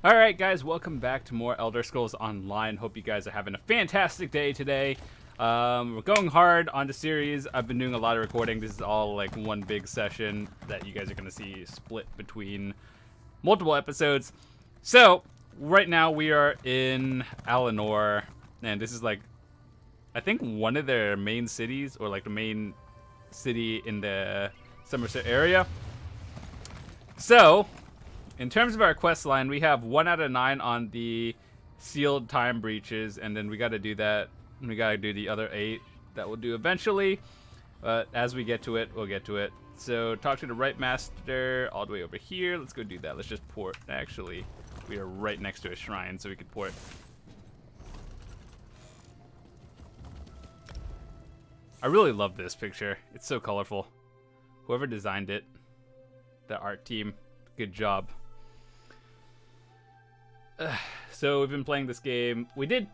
Alright guys, welcome back to more Elder Scrolls Online. Hope you guys are having a fantastic day today. We're going hard on the series. I've been doing a lot of recording. This is all like one big session that you guys are going to see split between multiple episodes. So, right now we are in Alinor, and this is like, I think one of their main cities, or like the main city in the Summerset area. So, in terms of our quest line, we have 1 out of 9 on the sealed time breaches, and then we got to do that. We got to do the other 8 that we'll do eventually. But as we get to it, we'll get to it. So talk to the Rite Master all the way over here. Let's go do that. Let's just port. Actually, we are right next to a shrine, so we could port. I really love this picture. It's so colorful. Whoever designed it, the art team, good job. So we've been playing this game. We did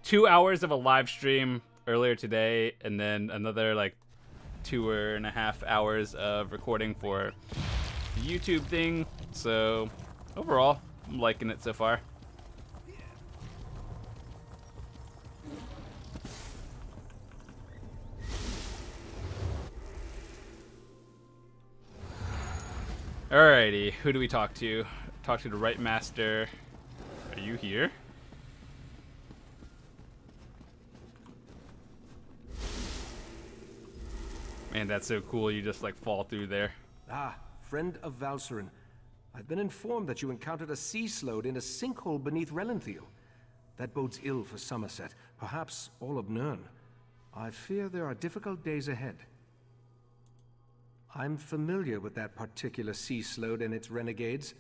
2 hours of a live stream earlier today, and then another like 2.5 hours of recording for the YouTube thing. So overall, I'm liking it so far. Alrighty, who do we talk to? Talk to the Rite Master. Are you here? Man, that's so cool. You just like fall through there. Ah, friend of Valcerin. I've been informed that you encountered a sea sload in a sinkhole beneath Relenthiel. That bodes ill for Summerset, perhaps all of Nirn. I fear there are difficult days ahead. I'm familiar with that particular sea sload and its renegades.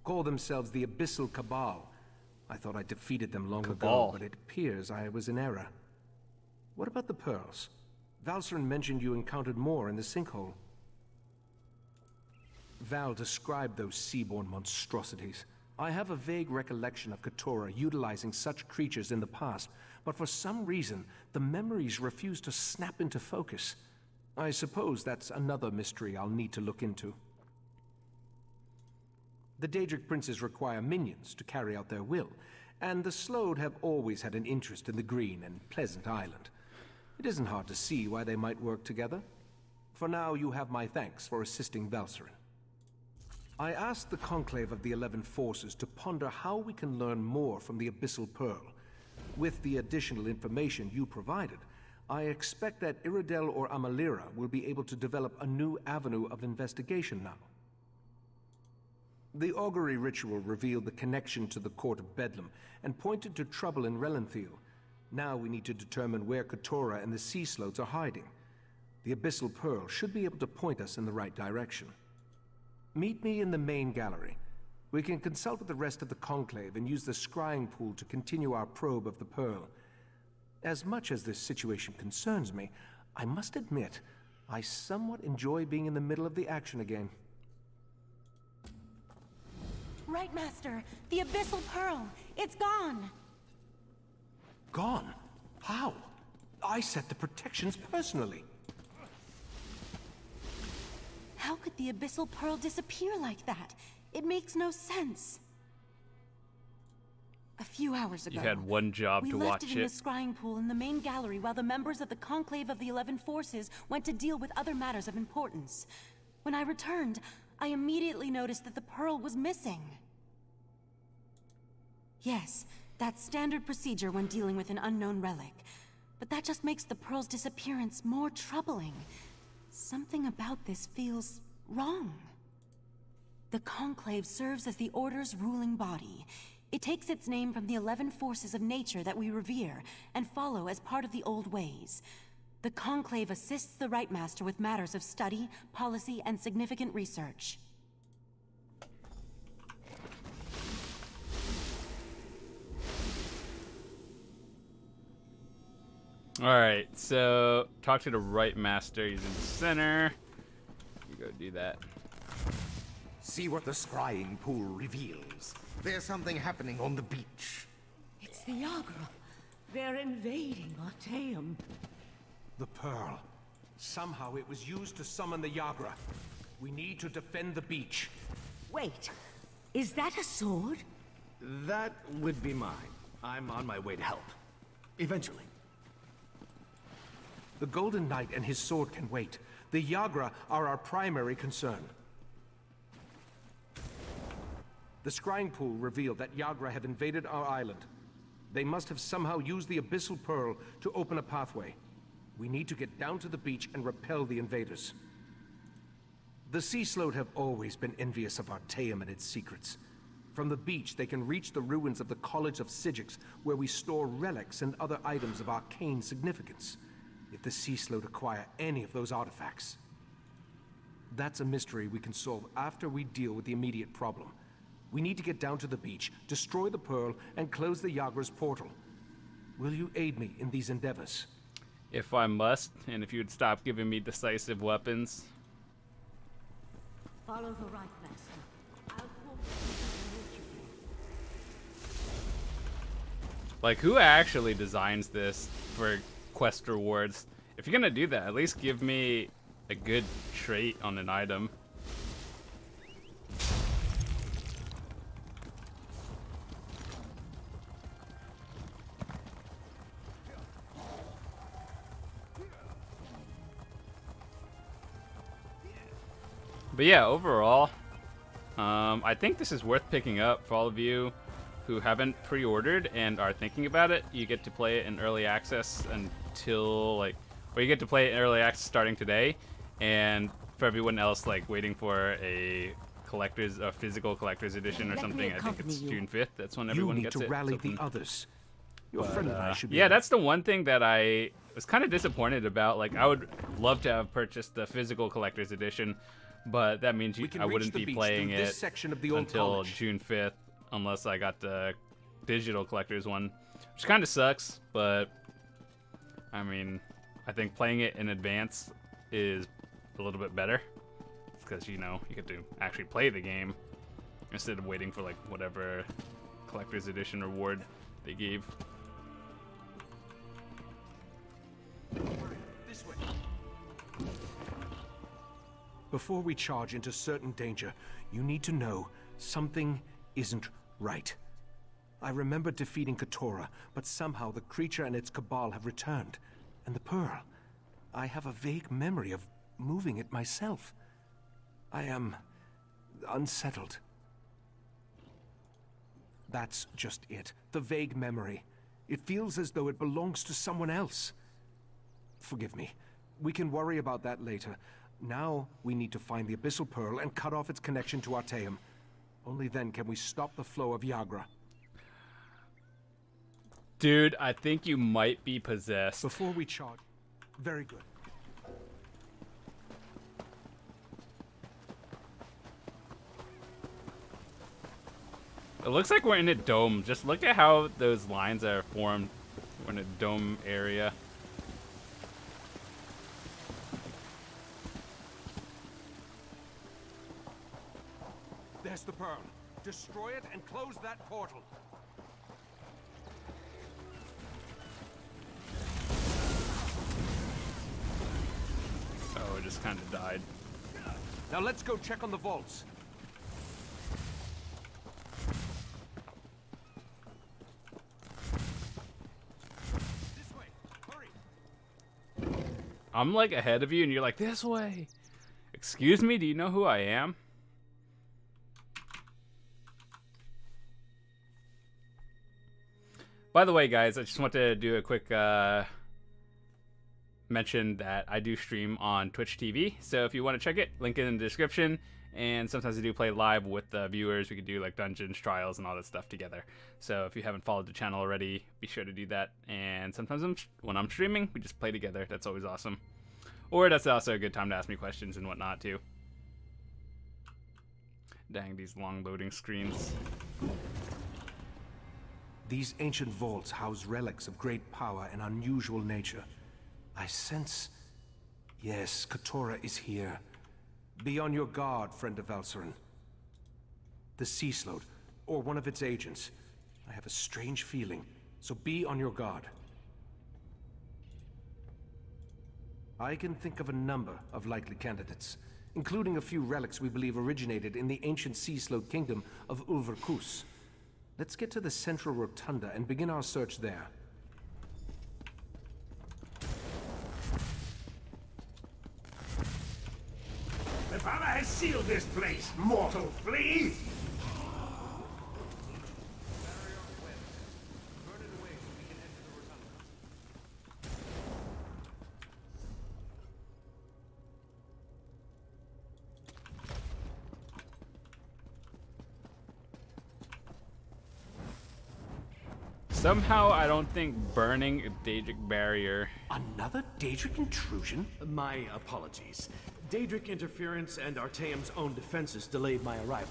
Call themselves the Abyssal Cabal. I thought I defeated them long ago, but it appears I was in error. What about the pearls? Valcerin mentioned you encountered more in the sinkhole. Val described those seaborne monstrosities. I have a vague recollection of Keturah utilizing such creatures in the past, but for some reason, the memories refuse to snap into focus. I suppose that's another mystery I'll need to look into. The Daedric princes require minions to carry out their will, and the Slode have always had an interest in the green and pleasant island. It isn't hard to see why they might work together. For now, you have my thanks for assisting Valcerin. I asked the Conclave of the 11 Forces to ponder how we can learn more from the Abyssal Pearl. With the additional information you provided, I expect that Iridel or Amalira will be able to develop a new avenue of investigation now. The augury ritual revealed the connection to the Court of Bedlam and pointed to trouble in Relenthiel. Now we need to determine where Keturah and the sea slodes are hiding. The Abyssal Pearl should be able to point us in the right direction. Meet me in the main gallery. We can consult with the rest of the Conclave and use the scrying pool to continue our probe of the Pearl. As much as this situation concerns me, I must admit, I somewhat enjoy being in the middle of the action again. Right, Master. The Abyssal Pearl. It's gone. Gone? How? I set the protections personally. How could the Abyssal Pearl disappear like that? It makes no sense. A few hours ago, You had one job to watch we left it in it. the scrying pool in the main gallery while the members of the Conclave of the 11 Forces went to deal with other matters of importance. When I returned, I immediately noticed that the pearl was missing. Yes, that's standard procedure when dealing with an unknown relic. But that just makes the pearl's disappearance more troubling. Something about this feels wrong. The Conclave serves as the Order's ruling body. It takes its name from the 11 forces of nature that we revere and follow as part of the old ways. The Conclave assists the Rite Master with matters of study, policy, and significant research. Alright, so talk to the Rite Master. He's in the center. You go do that. See what the scrying pool reveals. There's something happening on the beach. It's the Yagra. They're invading Artaeum. The Pearl. Somehow it was used to summon the Yagra. We need to defend the beach. Wait, is that a sword? That would be mine. I'm on my way to help. Eventually. The Golden Knight and his sword can wait. The Yagra are our primary concern. The scrying pool revealed that Yagra have invaded our island. They must have somehow used the Abyssal Pearl to open a pathway. We need to get down to the beach and repel the invaders. The Sea Sload have always been envious of Artaeum and its secrets. From the beach, they can reach the ruins of the College of Psijic, where we store relics and other items of arcane significance. If the Sea Sload acquire any of those artifacts, that's a mystery we can solve after we deal with the immediate problem. We need to get down to the beach, destroy the Pearl, and close the Yagra's portal. Will you aid me in these endeavors? If I must, and if you would stop giving me decisive weapons. Follow the right, Master. I'll call Like, who actually designs this for quest rewards? If you're gonna do that, at least give me a good trait on an item. But yeah, overall, I think this is worth picking up for all of you who haven't pre-ordered and are thinking about it. You get to play it in early access until or you get to play it in early access starting today, and for everyone else waiting for a physical collector's edition or something, I think it's June 5th. That's when everyone gets it. You need to rally the others. Your friend and I should be. Yeah, that's the one thing that I was kind of disappointed about. Like, I would love to have purchased the physical collector's edition, but that means I wouldn't be playing it until June 5th unless I got the digital collector's one, which kind of sucks, but I mean, I think playing it in advance is a little bit better because, you get to actually play the game instead of waiting for whatever collector's edition reward they gave. This way. Before we charge into certain danger, you need to know something isn't right. I remember defeating Keturah, but somehow the creature and its cabal have returned. And the Pearl, I have a vague memory of moving it myself. I am unsettled. That's just it. The vague memory. It feels as though it belongs to someone else. Forgive me. We can worry about that later. Now, we need to find the Abyssal Pearl and cut off its connection to Artaeum. Only then can we stop the flow of Yagra. Dude, I think you might be possessed. Before we charge... Very good. It looks like we're in a dome. Just look at how those lines are formed. We're in a dome area. There's the Pearl. Destroy it and close that portal. Oh, it just kind of died. Now let's go check on the vaults. This way. Hurry. I'm ahead of you and you're like, this way. Excuse me, do you know who I am? By the way, guys, I just want to do a quick mention that I do stream on Twitch TV. So if you want to check it, link it in the description. And sometimes I do play live with the viewers. We can do dungeons, trials, and all that stuff together. So if you haven't followed the channel already, be sure to do that. And sometimes when I'm streaming, we just play together. That's always awesome. Or that's also a good time to ask me questions and whatnot too. Dang, these long loading screens. These ancient vaults house relics of great power and unusual nature. I sense... Yes, Keturah is here. Be on your guard, friend of Valsarin. The Sea Sload, or one of its agents. I have a strange feeling, so be on your guard. I can think of a number of likely candidates, including a few relics we believe originated in the ancient Sea Sload kingdom of Ulverkus. Let's get to the central rotunda and begin our search there. The Father has sealed this place, mortal flea! Somehow, I don't think burning a Daedric barrier. Another Daedric intrusion? My apologies. Daedric interference and Artaeum's own defenses delayed my arrival.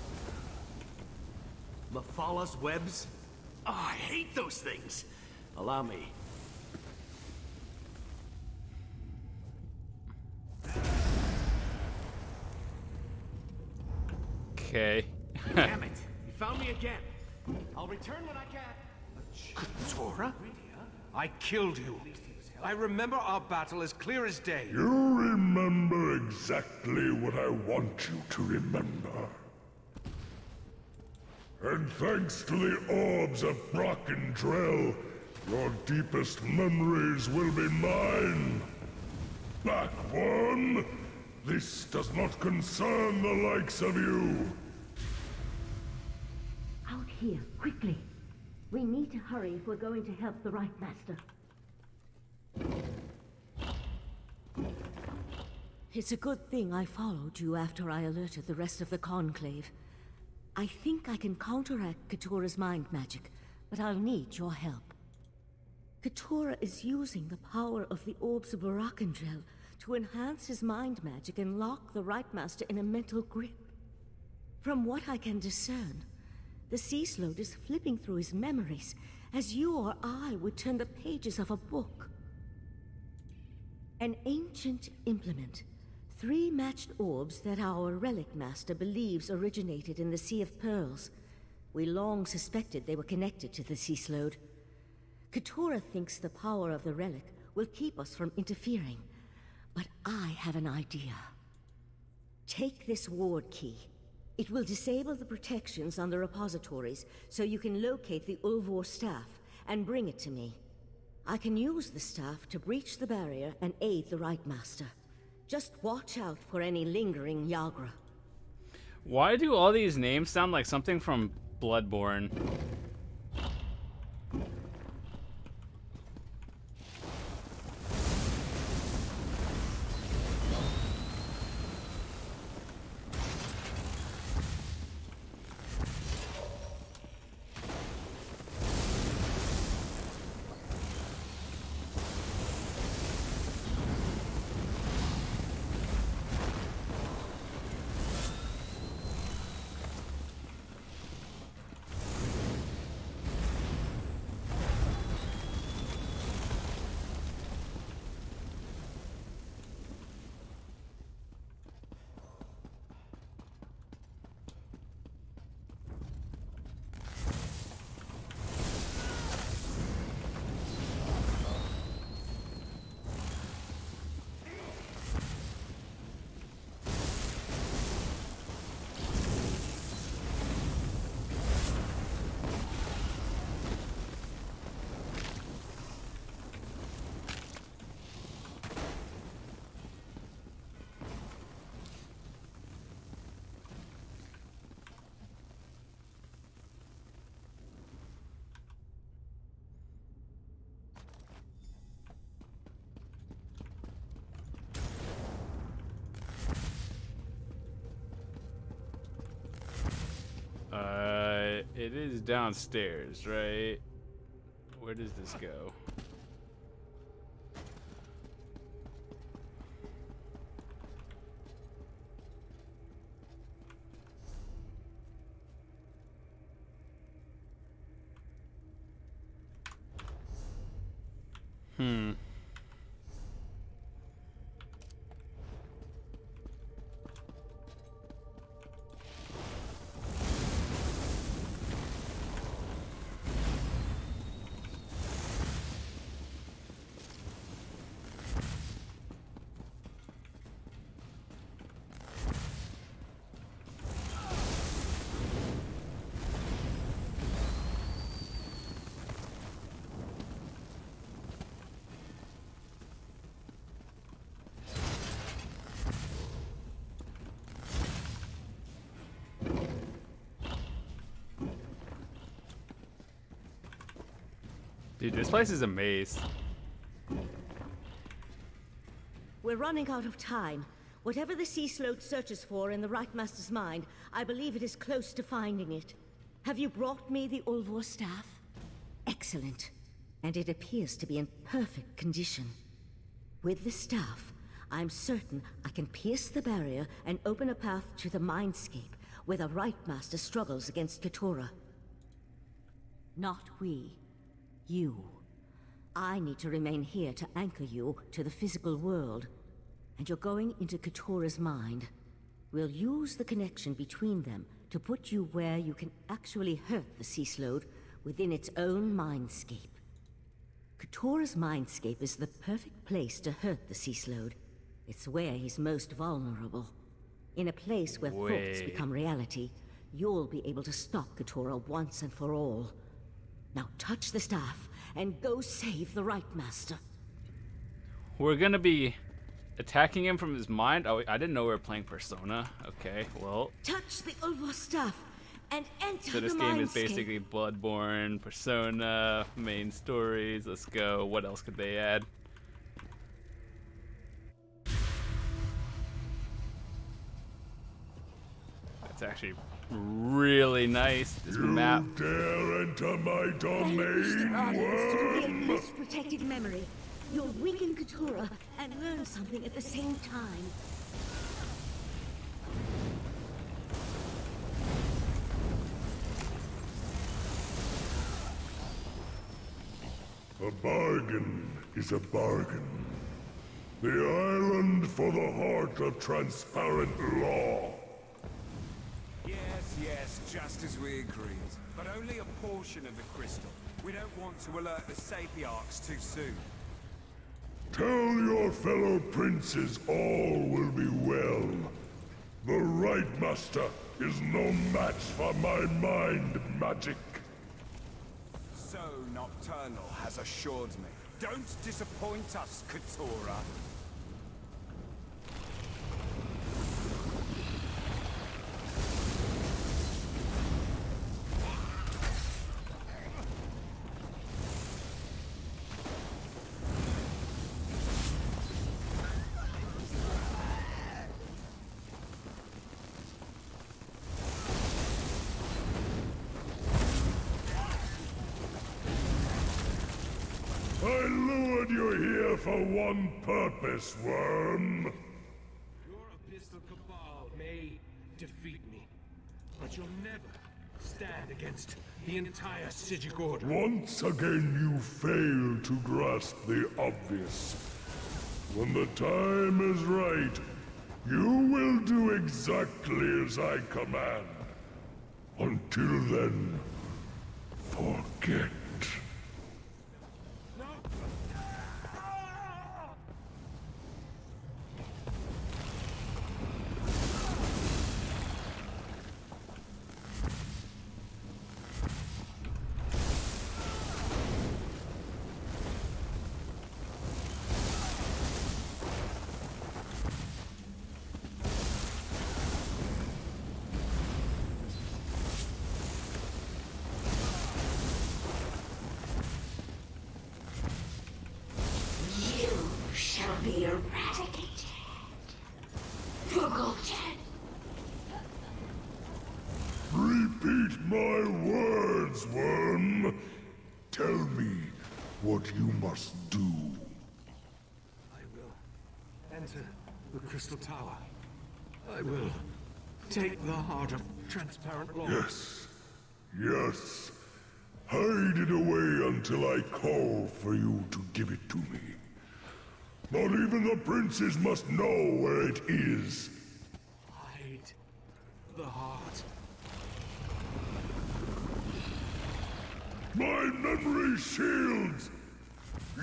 Mephalah's webs? Oh, I hate those things! Allow me. Okay. Damn it! You found me again! I'll return when I can! Keturah? I killed you. I remember our battle as clear as day. You remember exactly what I want you to remember. And thanks to the orbs of Brackentrell, your deepest memories will be mine. Back one! This does not concern the likes of you. Out here, quickly. We need to hurry if we're going to help the Right Master. It's a good thing I followed you after I alerted the rest of the Conclave. I think I can counteract Keturah's mind magic, but I'll need your help. Keturah is using the power of the Orbs of Brackentrell to enhance his mind magic and lock the Right Master in a mental grip. From what I can discern, the Sea Slode is flipping through his memories, as you or I would turn the pages of a book. An ancient implement. 3 matched orbs that our Relic Master believes originated in the Sea of Pearls. We long suspected they were connected to the Sea Slode. Keturah thinks the power of the relic will keep us from interfering, but I have an idea. Take this ward key. It will disable the protections on the repositories, so you can locate the Ulvor staff and bring it to me. I can use the staff to breach the barrier and aid the Right Master. Just watch out for any lingering Yagra. Why do all these names sound like something from Bloodborne? It is downstairs, right? Where does this go? Dude, this place is a maze. We're running out of time. Whatever the Sea Sloat searches for in the Right Master's mind, I believe it is close to finding it. Have you brought me the Ulvor staff? Excellent. And it appears to be in perfect condition. With the staff, I'm certain I can pierce the barrier and open a path to the Mindscape, where the Right Master struggles against Keturah. Not we. You. I need to remain here to anchor you to the physical world. And you're going into Keturah's mind. We'll use the connection between them to put you where you can actually hurt the Sea Sloat within its own mindscape. Keturah's mindscape is the perfect place to hurt the Sea Sloat. It's where he's most vulnerable. In a place where thoughts become reality, you'll be able to stop Keturah once and for all. Now touch the staff and go save the Right Master. We're gonna be attacking him from his mind? Oh, I didn't know we were playing Persona. Okay, well. Touch the Ulvor staff and enter So this the game is Mindscape. basically Bloodborne, Persona, main stories. Let's go. What else could they add? That's actually really nice. This map. Dare enter my Use the domain, arguments to reveal worm! most protected memory. You'll weaken Keturah and learn something at the same time. A bargain is a bargain. The island for the heart of transparent law. Yes, just as we agreed. But only a portion of the crystal. We don't want to alert the Sapiarchs too soon. Tell your fellow princes all will be well. The Right Master is no match for my mind magic. So Nocturnal has assured me. Don't disappoint us, Keturah. I lured you here for one purpose, worm. Your Abyssal Cabal may defeat me, but you'll never stand against the entire Psijic Order. Once again you fail to grasp the obvious. When the time is right, you will do exactly as I command. Until then, forget. Be eradicated. Forgotten. Repeat my words, worm. Tell me what you must do. I will enter the Crystal Tower. I will take the heart of transparent law. Yes. Yes. Hide it away until I call for you to give it to me. Not even the princes must know where it is. Hide the heart. My memory shields!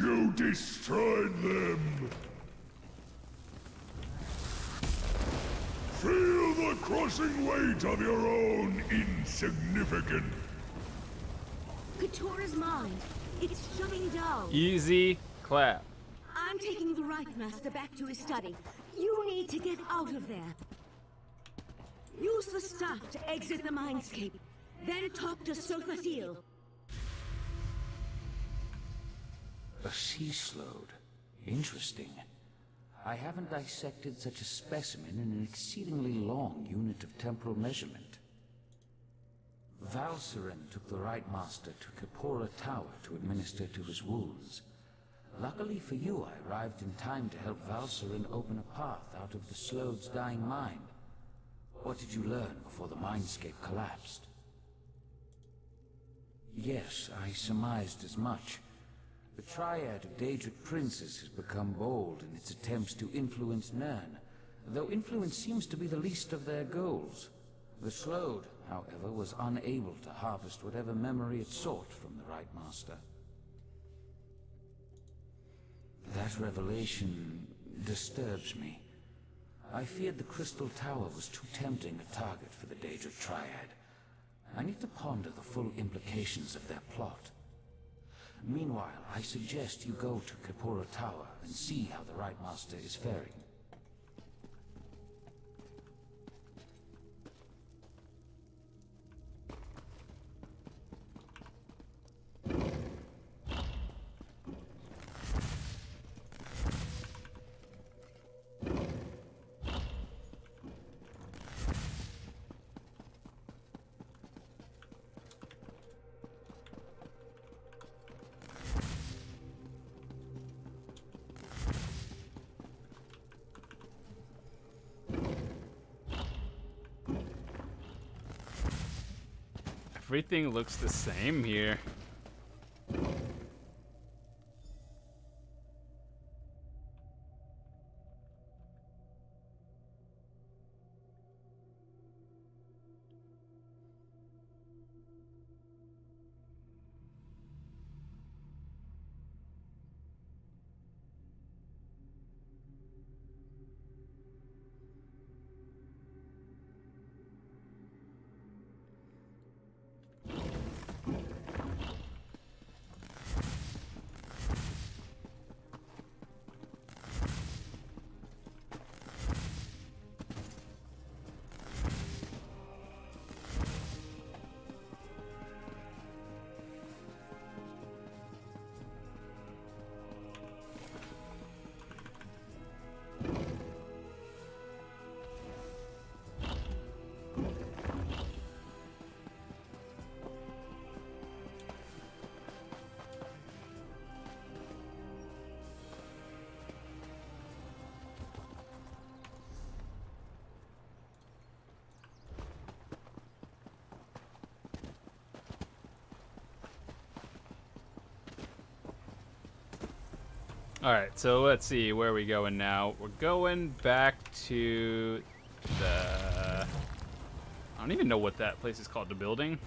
You destroyed them! Feel the crushing weight of your own insignificance. Keturah's mind. It's shutting down. Easy clap. I'm taking the Right Master back to his study. You need to get out of there. Use the staff to exit the Mindscape. Then talk to Sophasil. A sea slode. Interesting. I haven't dissected such a specimen in an exceedingly long unit of temporal measurement. Valcerin took the Right Master to Capora Tower to administer to his wounds. Luckily for you, I arrived in time to help Valcerin open a path out of the Slode's dying mind. What did you learn before the mindscape collapsed? Yes, I surmised as much. The triad of Daedric princes has become bold in its attempts to influence Nirn, though influence seems to be the least of their goals. The Slode, however, was unable to harvest whatever memory it sought from the Right Master. That revelation disturbs me. I feared the Crystal Tower was too tempting a target for the Daedric Triad. I need to ponder the full implications of their plot. Meanwhile, I suggest you go to Capora Tower and see how the Right Master is faring. Everything looks the same here. Alright, so let's see, where are we going now? We're going back to the... I don't even know what that place is called, the building.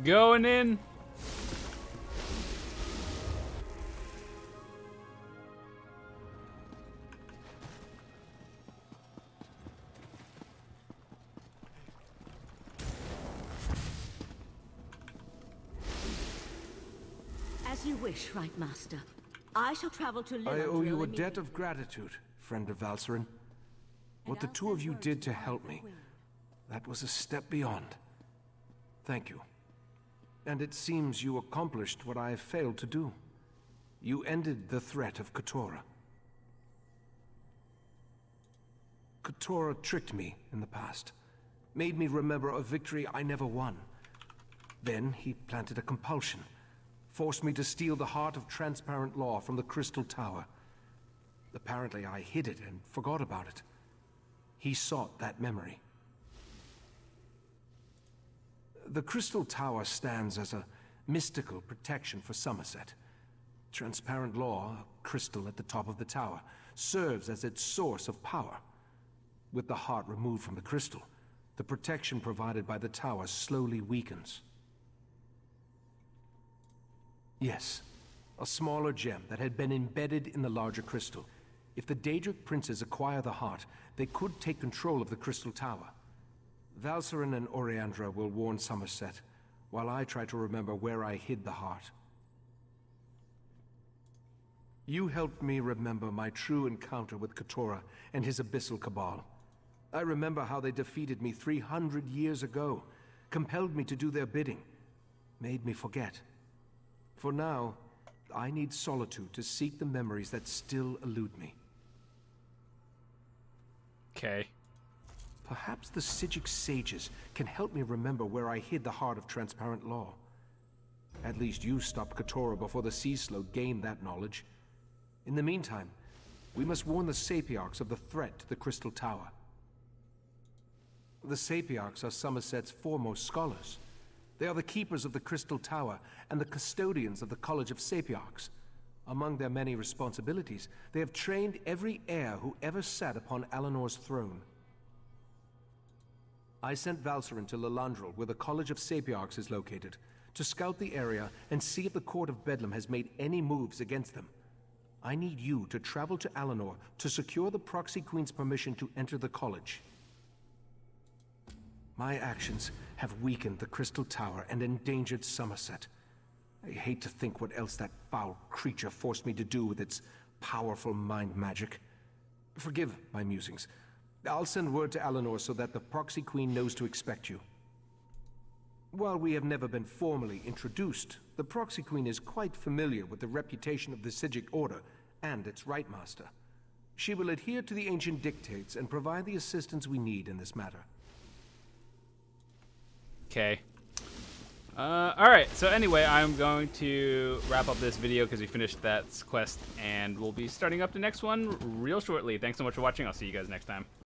Going in. As you wish, Right Master. I shall travel to I owe you a debt of gratitude, friend of Valcerin. What the two of you did to help me, that was a step beyond. Thank you. And it seems you accomplished what I have failed to do. You ended the threat of Catora. Catora tricked me in the past, made me remember a victory I never won. Then he planted a compulsion, forced me to steal the heart of transparent law from the Crystal Tower. Apparently I hid it and forgot about it. He sought that memory. The Crystal Tower stands as a mystical protection for Summerset. Transparent law, a crystal at the top of the tower, serves as its source of power. With the heart removed from the crystal, the protection provided by the tower slowly weakens. Yes, a smaller gem that had been embedded in the larger crystal. If the Daedric princes acquire the heart, they could take control of the Crystal Tower. Valcerin and Oriandra will warn Summerset, while I try to remember where I hid the heart. You helped me remember my true encounter with Keturah and his Abyssal Cabal. I remember how they defeated me 300 years ago, compelled me to do their bidding, made me forget. For now, I need solitude to seek the memories that still elude me. Okay. Perhaps the Psijic sages can help me remember where I hid the heart of transparent law. At least you stopped Keturah before the Sea Slode gained that knowledge. In the meantime, we must warn the Sapiarchs of the threat to the Crystal Tower. The Sapiarchs are Summerset's foremost scholars. They are the keepers of the Crystal Tower and the custodians of the College of Sapiarchs. Among their many responsibilities, they have trained every heir who ever sat upon Alinor's throne. I sent Valcerin to Lilandril, where the College of Sapiarchs is located, to scout the area and see if the Court of Bedlam has made any moves against them. I need you to travel to Alinor to secure the Proxy Queen's permission to enter the college. My actions have weakened the Crystal Tower and endangered Summerset. I hate to think what else that foul creature forced me to do with its powerful mind magic. Forgive my musings. I'll send word to Alinor so that the Proxy Queen knows to expect you. While we have never been formally introduced, the Proxy Queen is quite familiar with the reputation of the Psijic Order and its Rite Master. She will adhere to the ancient dictates and provide the assistance we need in this matter. Okay. Alright, so anyway, I'm going to wrap up this video because we finished that quest, and we'll be starting up the next one real shortly. Thanks so much for watching. I'll see you guys next time.